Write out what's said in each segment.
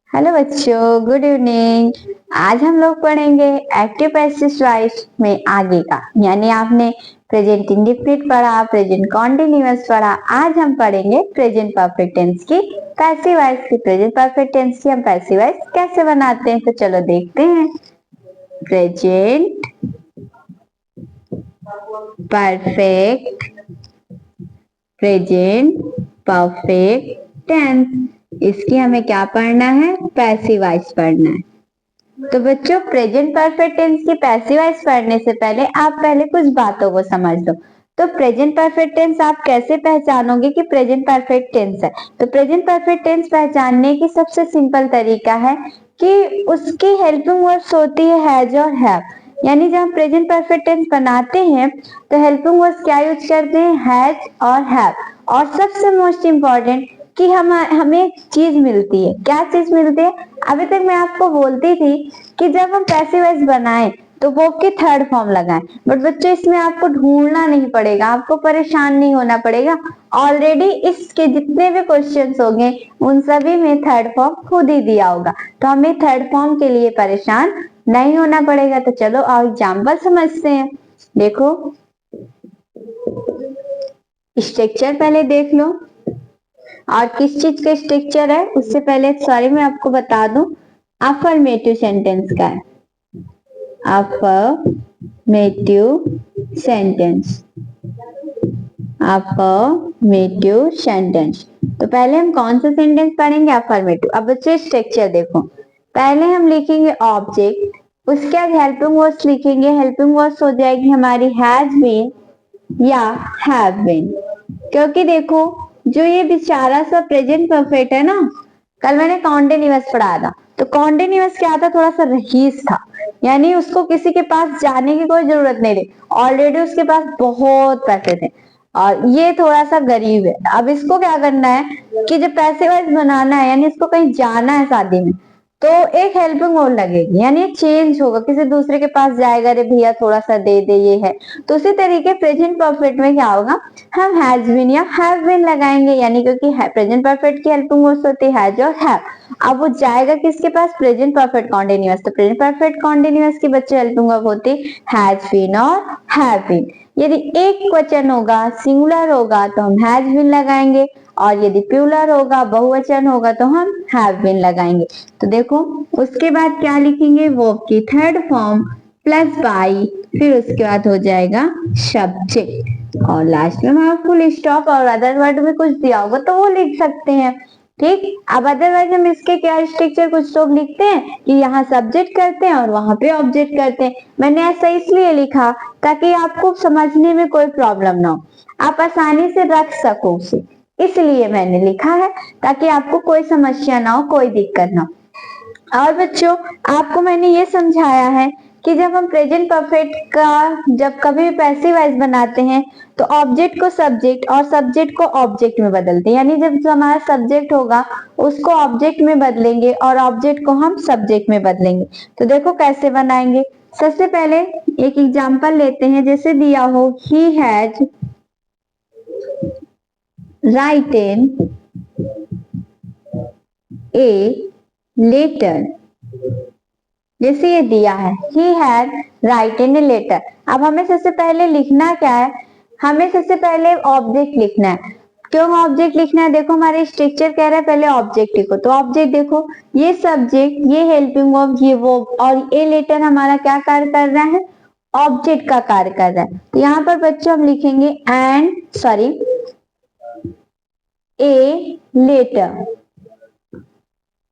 Hello बच्चों, good evening. आज हम लोग पढ़ेंगे एक्टिव पैसिव वॉइस में आगे का, यानी आपने प्रेजेंट इंडेफिनिट पढ़ा, प्रेजेंट कॉन्टिन्यूअस पढ़ा। आज हम पढ़ेंगे प्रेजेंट परफेक्ट टेंस की पैसिव वॉइस की। प्रेजेंट परफेक्ट टेंस की हम पैसिव वॉइस कैसे बनाते हैं, तो चलो देखते हैं। Present perfect, present perfect tense, इसकी हमें क्या पढ़ना है? पैसिव वॉइस पढ़ना है। तो बच्चों, प्रेजेंट परफेक्ट टेंस की पैसिव वॉइस पढ़ने से पहले आप पहले कुछ बातों को समझ लो। तो प्रेजेंट परफेक्ट टेंस आप कैसे पहचानोगे कि प्रेजेंट परफेक्ट टेंस है? तो प्रेजेंट परफेक्ट टेंस पहचानने की सबसे सिंपल तरीका है कि उसकी हेल्पिंग वर्ड्स होती है हैज और हैव। यानी जब हम प्रेजेंट परफेक्ट टेंस बनाते हैं तो हेल्पिंग वर्ड्स क्या यूज करते हैं? हैज और हैव। और सबसे मोस्ट इम्पोर्टेंट कि हमें एक चीज मिलती है। क्या चीज मिलती है? अभी तक मैं आपको बोलती थी कि जब हम पैसिव वॉइस बनाएं तो वर्ब की थर्ड फॉर्म लगाएं, बट बच्चों इसमें आपको ढूंढना नहीं पड़ेगा, आपको परेशान नहीं होना पड़ेगा। ऑलरेडी इसके जितने भी क्वेश्चंस होंगे उन सभी में थर्ड फॉर्म खुद ही दिया होगा, तो हमें थर्ड फॉर्म के लिए परेशान नहीं होना पड़ेगा। तो चलो आओ एग्जाम्पल समझते हैं। देखो, स्ट्रक्चर पहले देख लो। और किस चीज का स्ट्रक्चर है उससे पहले सॉरी मैं आपको बता दूं, अफर्मेटिव सेंटेंस का है। Affirmative sentence, affirmative sentence. तो पहले हम कौन सा सेंटेंस पढ़ेंगे? अफर्मेटिव। अब बच्चों स्ट्रक्चर देखो, पहले हम लिखेंगे ऑब्जेक्ट, उसके बाद हेल्पिंग वर्ड्स लिखेंगे। हेल्पिंग वर्ड्स हो जाएगी हमारी हैज बीन या हैव बीन। क्योंकि देखो, जो ये बेचारा सा प्रेजेंट परफेक्ट है ना, कल मैंने कॉन्टिन्यूअस पढ़ाया था, तो कॉन्टिन्यूअस क्या था? थोड़ा सा रईस था, यानी उसको किसी के पास जाने की कोई जरूरत नहीं थी, ऑलरेडी उसके पास बहुत पैसे थे। और ये थोड़ा सा गरीब है। अब इसको क्या करना है कि जब पैसे वाइज बनाना है, यानी इसको कहीं जाना है शादी में, तो एक हेल्पिंग वर्ड लगेगी, यानी चेंज होगा, किसी दूसरे के पास जाएगा, अरे भैया थोड़ा सा दे दे, ये है। तो उसी तरीके प्रेजेंट परफेक्ट में क्या होगा? हम हैज बीन या हैव बीन लगाएंगे, यानी क्योंकि प्रेजेंट परफेक्ट की हेल्पिंग वर्ड्स होती है हैज और हैव। अब वो जाएगा किसके पास? Present perfect continuous. तो प्रेजेंट परफेक्ट कॉन्टिन्यूअस की बच्चे हेल्पिंग वर्ब होती हैज बीन और हैव बीन। यदि एक वचन होगा, सिंगुलर होगा, तो हम हैज बीन लगाएंगे, और यदि प्लूरल होगा, बहुवचन होगा, तो हम हैव बीन लगाएंगे। तो देखो, उसके बाद क्या लिखेंगे? वर्ब की थर्ड फॉर्म प्लस बाई, फिर उसके बाद हो जाएगा सब्जेक्ट, और लास्ट में हमारा फुल स्टॉप। और अदर वर्ड में कुछ दिया होगा तो वो लिख सकते हैं। ठीक। अब अदरवाइज हम इसके क्या स्ट्रक्चर कुछ लोग लिखते हैं कि यहाँ सब्जेक्ट करते हैं और वहां पे ऑब्जेक्ट करते हैं। मैंने ऐसा इसलिए लिखा ताकि आपको समझने में कोई प्रॉब्लम ना हो, आप आसानी से रख सको उसे, इसलिए मैंने लिखा है, ताकि आपको कोई समस्या ना हो, कोई दिक्कत ना हो। और बच्चों, आपको मैंने ये समझाया है कि जब हम प्रेजेंट परफेक्ट का जब कभी भी पैसिव वॉइस बनाते हैं तो ऑब्जेक्ट को सब्जेक्ट और सब्जेक्ट को ऑब्जेक्ट में बदलते हैं। यानी जब हमारा सब्जेक्ट होगा उसको ऑब्जेक्ट में बदलेंगे और ऑब्जेक्ट को हम सब्जेक्ट में बदलेंगे। तो देखो कैसे बनाएंगे। सबसे पहले एक एग्जांपल लेते हैं, जैसे दिया हो he has written a letter। जैसे ये दिया है he had written a letter। अब हमें सबसे पहले लिखना क्या है? हमें सबसे पहले ऑब्जेक्ट लिखना है। क्यों ऑब्जेक्ट लिखना है? देखो हमारे स्ट्रक्चर कह रहा है पहले ऑब्जेक्ट लिखो, तो ऑब्जेक्ट देखो, ये सब्जेक्ट, ये हेल्पिंग वर्ब, ये वर्ब, और ये लेटर हमारा क्या कार्य कर रहा है? ऑब्जेक्ट का कार्य कर रहा है। तो यहाँ पर बच्चों हम लिखेंगे ए लेटर।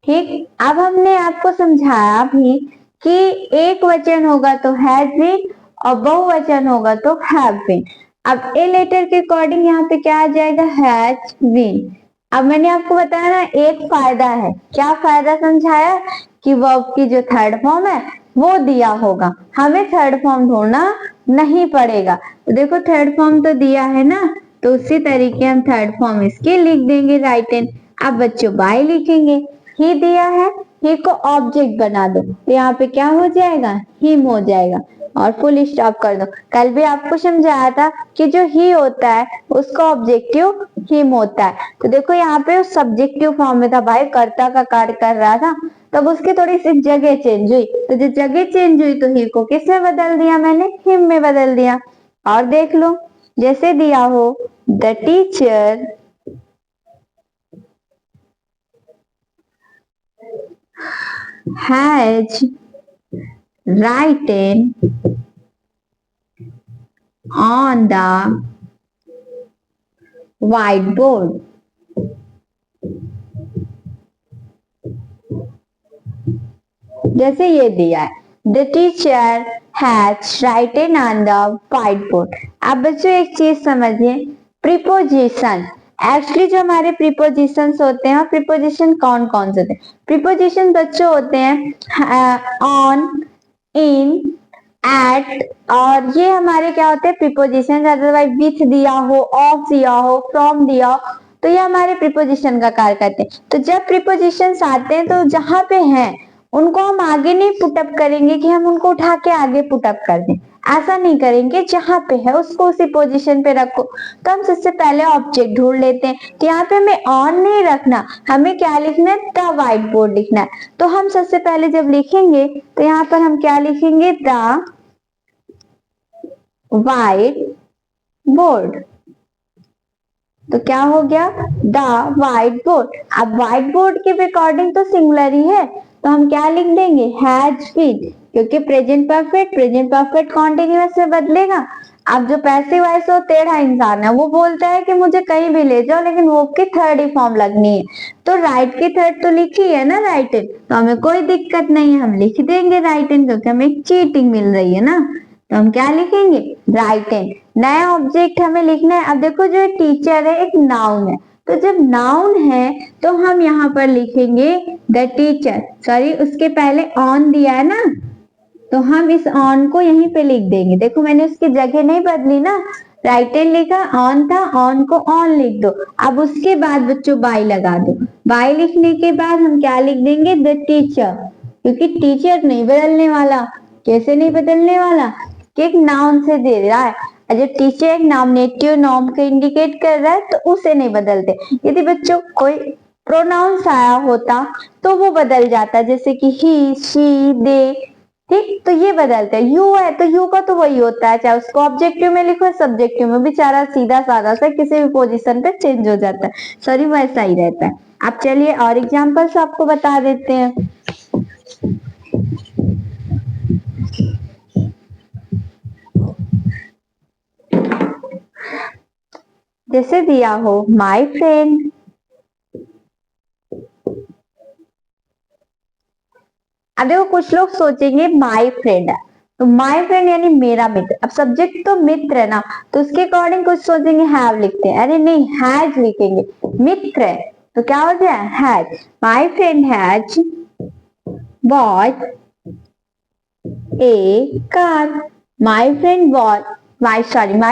ठीक। अब हमने आपको समझाया भी कि एक वचन होगा तो हैज बीन और बहुवचन होगा तो हैव बीन। अब ए लेटर के अकॉर्डिंग यहाँ पे क्या आ जाएगा? Has been. अब मैंने आपको बताया ना, एक फायदा है। क्या फायदा समझाया? कि वर्ब की जो थर्ड फॉर्म है वो दिया होगा, हमें थर्ड फॉर्म ढूंढना नहीं पड़ेगा। तो देखो थर्ड फॉर्म तो दिया है ना, तो उसी तरीके हम थर्ड फॉर्म इसके लिख देंगे राइट। अब बच्चों बाय लिखेंगे, ही दिया है, ही को ऑब्जेक्ट बना दो, तो यहाँ पे क्या हो जाएगा? हिम हो जाएगा। और फुल स्टॉप कर दो। कल भी आपको समझाया था कि जो ही होता है उसका ऑब्जेक्टिव हिम होता है। तो देखो यहाँ पे सब्जेक्टिव फॉर्म में था भाई, कर्ता का कार्य कर रहा था, तब उसकी थोड़ी सी जगह चेंज हुई, तो जो जगह चेंज हुई तो ही को किस में बदल दिया मैंने, हिम में बदल दिया। और देख लो जैसे दिया हो the teacher has written on the whiteboard। जैसे ये दिया है the teacher has written on the white board. अब बच्चों एक चीज समझिए, प्रीपोजिशन, एक्चुअली जो हमारे प्रीपोजिशंस होते हैं, प्रीपोजिशन कौन कौन से होते हैं? प्रीपोजिशन बच्चों होते हैं ऑन, इन, एट, और ये हमारे क्या होते हैं प्रीपोजिशन। अदरवाइज विथ दिया हो, ऑफ दिया हो, फ्रॉम दिया हो, तो ये हमारे प्रीपोजिशन का कार्य करते हैं। तो जब प्रीपोजिशन आते हैं तो जहां पे हैं उनको हम आगे नहीं पुटअप करेंगे कि हम उनको उठा के आगे पुटअप कर दें, ऐसा नहीं करेंगे। जहां पे है उसको उसी पोजीशन पे रखो। तो हम सबसे पहले ऑब्जेक्ट ढूंढ लेते हैं, तो यहाँ पे हमें ऑन नहीं रखना, हमें क्या लिखना है, द व्हाइट बोर्ड लिखना है। तो हम सबसे पहले जब लिखेंगे तो यहाँ पर हम क्या लिखेंगे, द व्हाइट बोर्ड। तो क्या हो गया, द व्हाइट बोर्ड। अब व्हाइट बोर्ड के अकॉर्डिंग तो सिंगुलर ही है, तो हम क्या लिख देंगे, हैज बीन, क्योंकि प्रेजेंट परफेक्ट कॉन्टिन्यूअस में बदलेगा। अब जो पैसिव वॉइस हो टेढ़ा इंसान है, वो बोलता है कि मुझे कहीं भी ले जाओ, लेकिन वो की थर्ड ही फॉर्म लगनी है। तो राइट की थर्ड तो लिखी है ना, राइट इन, तो हमें कोई दिक्कत नहीं है, हम लिख देंगे राइट इन, क्योंकि हमें चीटिंग मिल रही है ना। तो हम क्या लिखेंगे, राइट हैंड। नया ऑब्जेक्ट हमें लिखना है। अब देखो जो टीचर है एक नाउन है, तो जब नाउन है तो हम यहाँ पर लिखेंगे द टीचर, सॉरी उसके पहले ऑन दिया है ना, तो हम इस ऑन को यहीं पे लिख देंगे। देखो मैंने उसकी जगह नहीं बदली ना, राइट हैंड लिखा, ऑन था, ऑन को ऑन लिख दो। अब उसके बाद बच्चों बाय लगा दो। बाय लिखने के बाद हम क्या लिख देंगे, द टीचर, क्योंकि टीचर नहीं बदलने वाला। कैसे नहीं बदलने वाला, कि एक नाउन से दे रहा है, और जो टीचर एक नॉमिनेटिव नॉर्म को इंडिकेट कर रहा है तो उसे नहीं बदलते। यदि बच्चों कोई प्रोनाउंस आया होता तो वो बदल जाता, जैसे कि ही, शी, दे, ठीक, तो ये बदलते हैं। यू है तो यू का तो वही होता है, चाहे उसको ऑब्जेक्टिव में लिखो सब्जेक्टिव में, बेचारा सीधा साधा सा किसी भी पोजीशन पे चेंज हो जाता है, सॉरी वैसा ही रहता है। अब चलिए और एग्जांपल्स आपको बता देते हैं। जैसे दिया हो माय फ्रेंड, अब देखो कुछ लोग सोचेंगे माय फ्रेंड है तो माय फ्रेंड यानी मेरा मित्र। अब सब्जेक्ट तो मित्र है ना, तो उसके अकॉर्डिंग कुछ सोचेंगे हैव लिखते हैं, अरे नहीं हैज लिखेंगे, मित्र है तो क्या हो गया, has. My friend has bought a car, my friend bought, my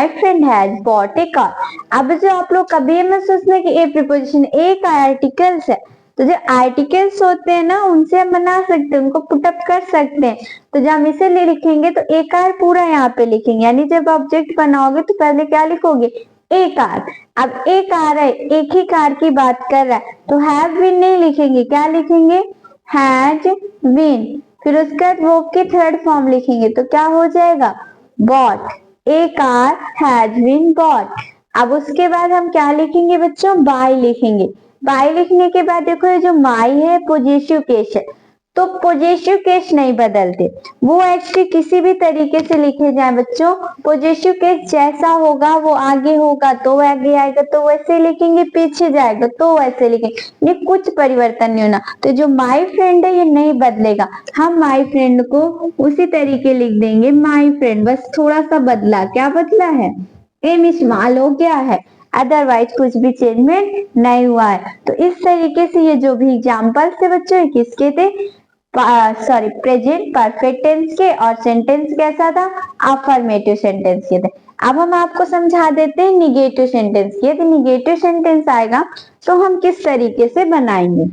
friend has bought a car. अब जो आप लोग कभी ये मत सोचना कि ए प्रीपोजिशन, ए का आर्टिकल्स है, तो जो आर्टिकल्स होते हैं ना उनसे हम बना सकते हैं, उनको पुटअप कर सकते हैं। तो जब हम इसे लिखेंगे तो ए कार पूरा यहाँ पे लिखेंगे, यानी जब ऑब्जेक्ट बनाओगे तो पहले क्या लिखोगे, ए कार। अब ए कार है, एक ही कार की बात कर रहा है, तो हैव बीन नहीं लिखेंगे, क्या लिखेंगे, हैज बीन। फिर उसके बाद वर्ब की थर्ड फॉर्म लिखेंगे तो क्या हो जाएगा, bought, a car has been bought. अब उसके बाद हम क्या लिखेंगे बच्चों, बाय लिखेंगे। बाय लिखने के बाद देखो ये जो माई है पोजेसिव केस है, तो पोजेसिव केस नहीं बदलते, वो एक्चुअली किसी भी तरीके से लिखे जाए बच्चों, पोजेसिव केस जैसा होगा वो आगे होगा तो आगे आएगा तो वैसे लिखेंगे, पीछे जाएगा तो वैसे लिखेंगे, ये कुछ परिवर्तन नहीं होना। तो जो माई फ्रेंड है ये नहीं बदलेगा, हम माई फ्रेंड को उसी तरीके लिख देंगे माई फ्रेंड, बस थोड़ा सा बदला, क्या बदला है, एम इस्तेमाल हो गया है, अदरवाइज कुछ भी चेंजमेंट नहीं हुआ है। तो इस तरीके से ये जो भी एग्जाम्पल थे बच्चों किसके थे, सॉरी प्रेजेंट परफेक्ट टेंस के, और सेंटेंस कैसा था, अफर्मेटिव सेंटेंस के थे। अब हम आपको समझा देते हैं निगेटिव सेंटेंस के। यदि निगेटिव सेंटेंस आएगा तो हम किस तरीके से बनाएंगे।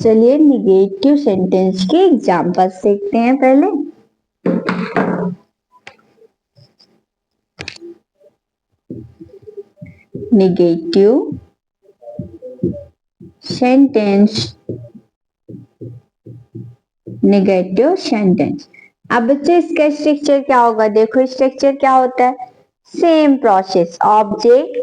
चलिए निगेटिव सेंटेंस के एग्जाम्पल्स देखते हैं पहले। Negative sentence, negative sentence. अब बच्चे इसका स्ट्रक्चर क्या होगा, देखो स्ट्रक्चर क्या होता है, सेम प्रोसेस, ऑब्जेक्ट,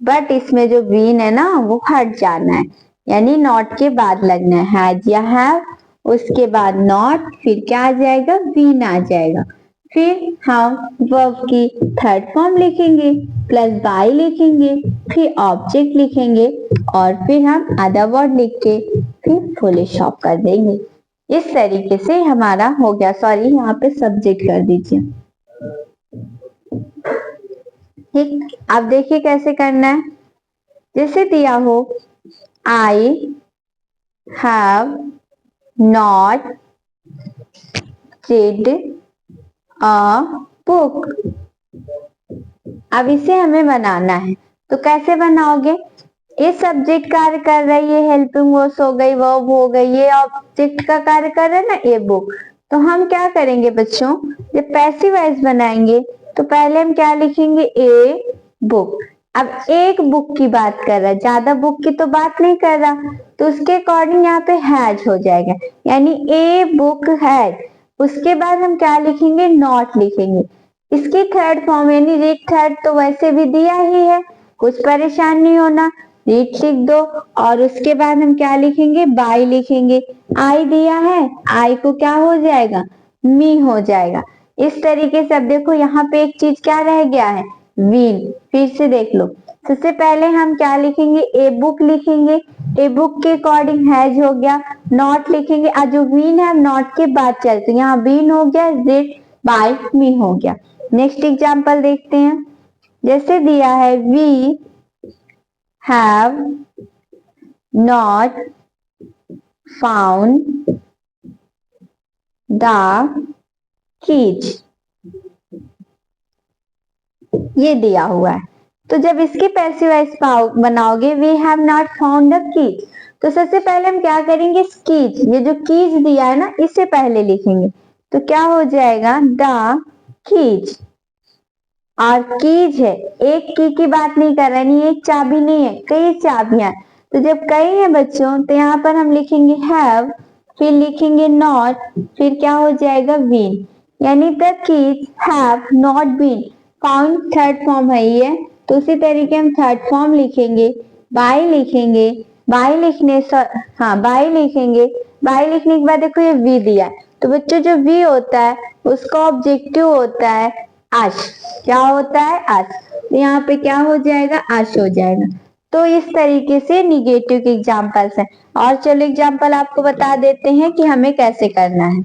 बट इसमें जो बीन है ना वो हट जाना है, यानी नॉट के बाद लगना है, हैज या हैव, उसके बाद नॉट, फिर क्या आ जाएगा, बीन आ जाएगा। फिर हम वर्ब की थर्ड फॉर्म लिखेंगे, प्लस बाय लिखेंगे, फिर ऑब्जेक्ट लिखेंगे और फिर हम अदर वर्ड लिख के फिर फुल स्टॉप कर देंगे। इस तरीके से हमारा हो गया। सॉरी, यहाँ पे सब्जेक्ट कर दीजिए। ठीक, अब देखिए कैसे करना है। जैसे दिया हो, I have not read a book। अब इसे हमें बनाना है, तो कैसे बनाओगे, ये सब्जेक्ट कार्य कर रही है, हेल्पिंग वर्ब्स हो गई, वर्ब हो गई, ये ऑब्जेक्ट का कार्य कर रहा है ना, ए बुक। तो हम क्या करेंगे बच्चों, जब पैसिव वॉइस बनाएंगे तो पहले हम क्या लिखेंगे, ए बुक। अब एक बुक की बात कर रहा है, ज्यादा बुक की तो बात नहीं कर रहा, तो उसके अकॉर्डिंग यहाँ पे हैज हो जाएगा, यानी ए बुक हैज। उसके बाद हम क्या लिखेंगे, नॉट लिखेंगे। इसकी थर्ड फॉर्म यानी रीड थर्ड तो वैसे भी दिया ही है, कुछ परेशान नहीं होना, रीड लिख दो। और उसके बाद हम क्या लिखेंगे, बाय लिखेंगे। आई दिया है, आई को क्या हो जाएगा, मी हो जाएगा। इस तरीके से अब देखो यहाँ पे एक चीज क्या रह गया है, विल। फिर से देख लो, सबसे पहले हम क्या लिखेंगे, ए बुक लिखेंगे, ए बुक के अकॉर्डिंग हैज हो गया, नॉट लिखेंगे, आज जो विन है नॉट के बाद चलते, यहाँ विन हो गया, रिड बाय मी हो गया। नेक्स्ट एग्जांपल देखते हैं। जैसे दिया है, we have not found the keys, ये दिया हुआ है। तो जब इसकी पैसिव वॉइस बनाओगे, we have not found the keys, तो सबसे पहले हम क्या करेंगे, कीज, ये जो कीज दिया है ना इसे पहले लिखेंगे, तो क्या हो जाएगा, द कीज। और कीज है, एक की बात नहीं कर रहे, नहीं एक चाबी नहीं है, कई चाबियां। तो जब कई है बच्चों, तो यहाँ पर हम लिखेंगे हैव, फिर लिखेंगे नॉट, फिर क्या हो जाएगा, बीन, यानी the keys have not been found, third form है ये। तो उसी तरीके हम थर्ड फॉर्म लिखेंगे, बाय लिखेंगे, बाय लिखने हाँ बाय लिखेंगे, बाय लिखने के बाद देखो ये वी दिया है, तो बच्चों जो वी होता है उसका ऑब्जेक्टिव होता है अश, क्या होता है, अश। तो यहाँ पे क्या हो जाएगा, अश हो जाएगा। तो इस तरीके से निगेटिव के एग्जाम्पल्स हैं। और चलो एग्जाम्पल आपको बता देते हैं कि हमें कैसे करना है।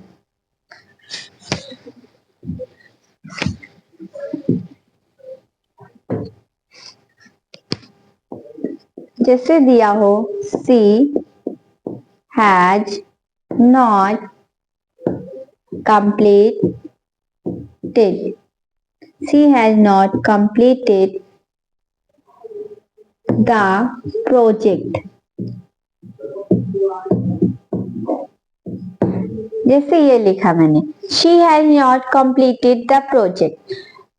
जैसे दिया हो, she has not completed, she has not completed the project। जैसे ये लिखा मैंने, she has not completed the project।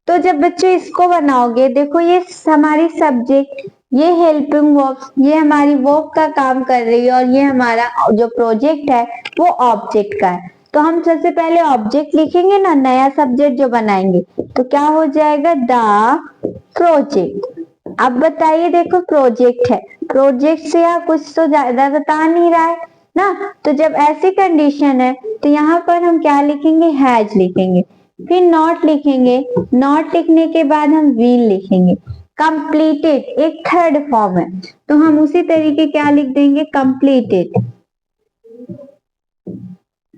तो जब बच्चों इसको बनाओगे, देखो ये हमारी सब्जेक्ट, ये हेल्पिंग वर्ब्स, ये हमारी वर्ब का काम कर रही है, और ये हमारा जो प्रोजेक्ट है वो ऑब्जेक्ट का है। तो हम सबसे पहले ऑब्जेक्ट लिखेंगे ना, नया सब्जेक्ट जो बनाएंगे, तो क्या हो जाएगा, द प्रोजेक्ट। अब बताइए, देखो प्रोजेक्ट है, प्रोजेक्ट से आप कुछ तो ज्यादा बता नहीं रहा है ना, तो जब ऐसी कंडीशन है तो यहाँ पर हम क्या लिखेंगे, हैज लिखेंगे, फिर नॉट लिखेंगे, नॉट लिखने के बाद हम विल लिखेंगे, कंप्लीटेड एक थर्ड फॉर्म है, तो हम उसी तरीके क्या लिख देंगे, कंप्लीटेड।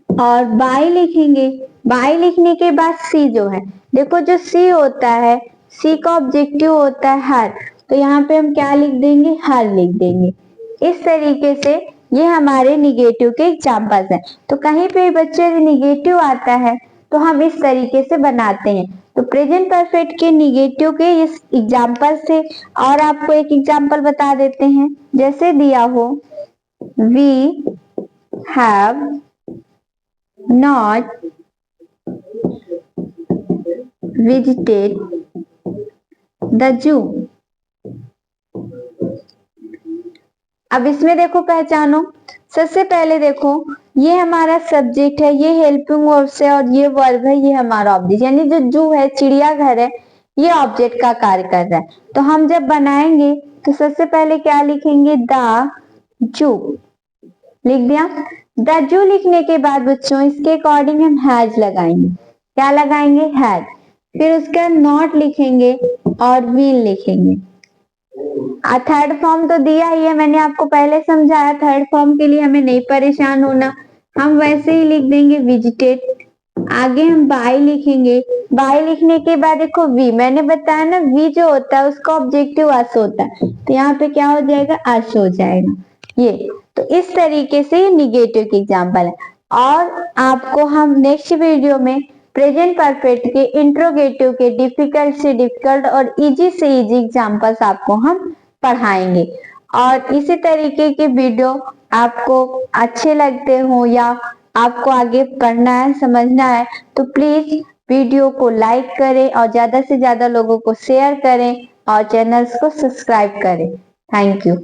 और बाय लिखेंगे, बाय लिखने के बाद सी जो है, देखो जो सी होता है, सी का ऑब्जेक्टिव होता है हर, तो यहाँ पे हम क्या लिख देंगे, हर लिख देंगे। इस तरीके से ये हमारे निगेटिव के एग्जाम्पल्स हैं। तो कहीं पे बच्चे निगेटिव आता है तो हम इस तरीके से बनाते हैं। तो प्रेजेंट परफेक्ट के निगेटिव के इस एग्जाम्पल से और आपको एक एग्जाम्पल बता देते हैं। जैसे दिया हो, we have not visited the zoo। अब इसमें देखो पहचानो, सबसे पहले देखो ये हमारा सब्जेक्ट है, ये हेल्पिंग वर्ब्स है और ये वर्ब है, ये हमारा ऑब्जेक्ट, यानी जो जू है चिड़ियाघर है ये ऑब्जेक्ट का कार्य कर रहा है। तो हम जब बनाएंगे तो सबसे पहले क्या लिखेंगे, द जू लिख दिया। द जू लिखने के बाद बच्चों इसके अकॉर्डिंग हम हैज लगाएंगे, क्या लगाएंगे, हैज। फिर उसका नॉट लिखेंगे और विल लिखेंगे। थर्ड फॉर्म तो दिया ही है, मैंने आपको पहले समझाया, थर्ड फॉर्म के लिए हमें नहीं परेशान होना, हम वैसे ही लिख देंगे विजिटेड। आगे हम बाय लिखेंगे, बाय लिखने के बाद देखो वी, मैंने बताया ना वी जो होता है उसका ऑब्जेक्टिव अस होता है, तो यहाँ पे क्या हो जाएगा, अस हो जाएगा। ये तो इस तरीके से निगेटिव की एग्जाम्पल है। और आपको हम नेक्स्ट वीडियो में प्रेजेंट परफेक्ट के, इंट्रोगेटिव के डिफिकल्ट से डिफिकल्ट और इजी से इजी एग्जाम्पल्स आपको हम पढ़ाएंगे। और इसी तरीके के वीडियो आपको अच्छे लगते हो या आपको आगे पढ़ना है, समझना है, तो प्लीज वीडियो को लाइक करें और ज्यादा से ज्यादा लोगों को शेयर करें और चैनल्स को सब्सक्राइब करें। Thank you.